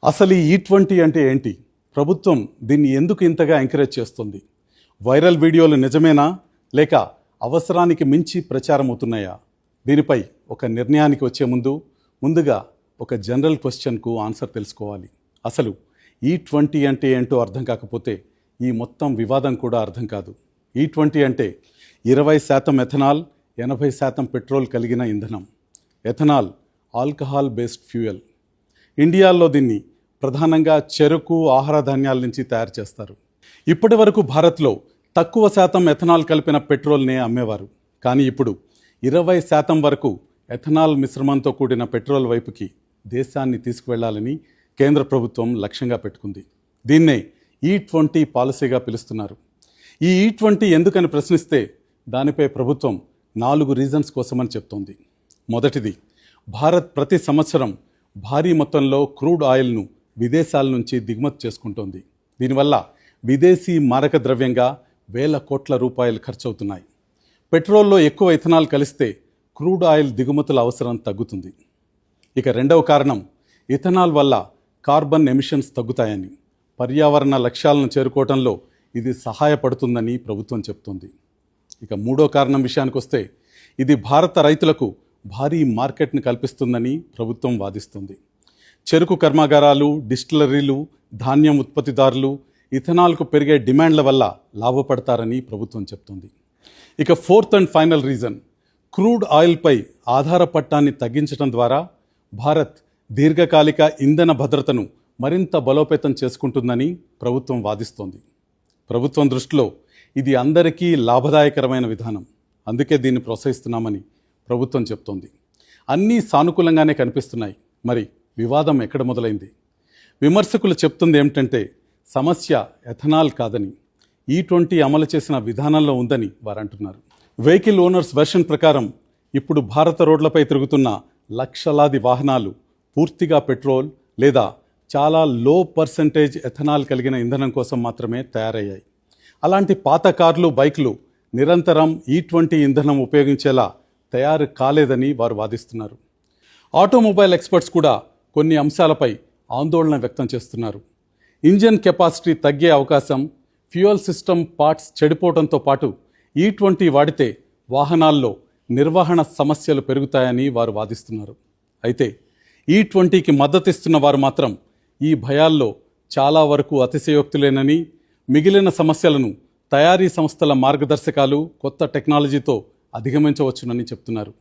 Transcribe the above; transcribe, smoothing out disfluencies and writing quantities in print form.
అసలు ఈ E20 అంటే ఏంటి? ప్రభుత్వం దీన్ని ఎందుకు ఇంతగా ఎంకరేజ్ చేస్తుంది? వైరల్ వీడియోలు నిజమేనా లేక అవసరానికి మించి ప్రచారం అవుతున్నాయా? దీనిపై ఒక నిర్ణయానికి వచ్చే ముందుగా ఒక జనరల్ క్వశ్చన్కు ఆన్సర్ తెలుసుకోవాలి. అసలు E20 అంటే ఏంటో అర్థం కాకపోతే ఈ మొత్తం వివాదం కూడా అర్థం కాదు. E20 అంటే 20% ఎథనాల్, 80% పెట్రోల్ కలిగిన ఇంధనం. Ethanol alcohol based fuel. ఇండియాలో దీన్ని ప్రధానంగా చెరకు, ఆహార ధాన్యాల నుంచి తయారు చేస్తారు. ఇప్పటి వరకు భారత్లో తక్కువ శాతం ఎథనాల్ కలిపిన పెట్రోల్నే అమ్మేవారు. కానీ ఇప్పుడు 20% వరకు ఎథనాల్ మిశ్రమంతో కూడిన పెట్రోల్ వైపుకి దేశాన్ని తీసుకువెళ్లాలని కేంద్ర ప్రభుత్వం లక్ష్యంగా పెట్టుకుంది. దీన్నే E20 పాలసీగా పిలుస్తున్నారు. ఈ E20 ఎందుకని ప్రశ్నిస్తే దానిపై ప్రభుత్వం 4 రీజన్స్ కోసమని చెప్తోంది. మొదటిది, భారత్ ప్రతి సంవత్సరం భారీ మొత్తంలో క్రూడ్ ఆయిల్ను విదేశాల నుంచి దిగుమతి చేసుకుంటోంది. దీనివల్ల విదేశీ మారక ద్రవ్యంగా వేల కోట్ల రూపాయలు ఖర్చవుతున్నాయి. పెట్రోల్లో ఎక్కువ ఇథనాల్ కలిస్తే క్రూడ్ ఆయిల్ దిగుమతుల అవసరం తగ్గుతుంది. ఇక రెండవ కారణం, ఇథనాల్ వల్ల కార్బన్ ఎమిషన్స్ తగ్గుతాయని, పర్యావరణ లక్ష్యాలను చేరుకోవడంలో ఇది సహాయపడుతుందని ప్రభుత్వం చెప్తోంది. ఇక మూడో కారణం విషయానికి వస్తే, ఇది భారత రైతులకు భారీ మార్కెట్ని కల్పిస్తుందని ప్రభుత్వం వాదిస్తుంది. చెరుకు కర్మాగారాలు, డిస్టిలరీలు, ధాన్యం ఉత్పత్తిదారులు ఇథనాల్కు పెరిగే డిమాండ్ల వల్ల లాభపడతారని ప్రభుత్వం చెప్తుంది. ఇక fourth and final reason, crude ఆయిల్పై ఆధారపట్టాన్ని తగ్గించడం ద్వారా భారత్ దీర్ఘకాలిక ఇంధన భద్రతను మరింత బలోపేతం చేసుకుంటుందని ప్రభుత్వం వాదిస్తోంది. ప్రభుత్వం దృష్టిలో ఇది అందరికీ లాభదాయకరమైన విధానం. అందుకే దీన్ని ప్రోత్సహిస్తున్నామని ప్రభుత్వం చెప్తోంది. అన్నీ సానుకూలంగానే కనిపిస్తున్నాయి. మరి వివాదం ఎక్కడ మొదలైంది? విమర్శకులు చెప్తుంది ఏమిటంటే, సమస్య ఎథనాల్ కాదని, E20 అమలు చేసిన విధానంలో ఉందని వారు అంటున్నారు. వెహికల్ ఓనర్స్ వెర్షన్ ప్రకారం ఇప్పుడు భారత రోడ్లపై తిరుగుతున్న లక్షలాది వాహనాలు పూర్తిగా పెట్రోల్ లేదా చాలా లో పర్సెంటేజ్ ఎథనాల్ కలిగిన ఇంధనం కోసం మాత్రమే తయారయ్యాయి. అలాంటి పాత కార్లు, బైక్లు నిరంతరం E20 ఇంధనం ఉపయోగించేలా తయారు కాలేదని వారు వాదిస్తున్నారు. ఆటోమొబైల్ ఎక్స్పర్ట్స్ కూడా కొన్ని అంశాలపై ఆందోళన వ్యక్తం చేస్తున్నారు. ఇంజన్ కెపాసిటీ తగ్గే అవకాశం, ఫ్యూయల్ సిస్టమ్ పార్ట్స్ చెడిపోవడంతో పాటు E20 వాడితే వాహనాల్లో నిర్వహణ సమస్యలు పెరుగుతాయని వారు వాదిస్తున్నారు. అయితే E20కి మద్దతిస్తున్న వారు మాత్రం ఈ భయాల్లో చాలా వరకు అతిశయోక్తులేనని, మిగిలిన సమస్యలను తయారీ సంస్థల మార్గదర్శకాలు, కొత్త టెక్నాలజీతో అధిగమించవచ్చునని చెప్తున్నారు.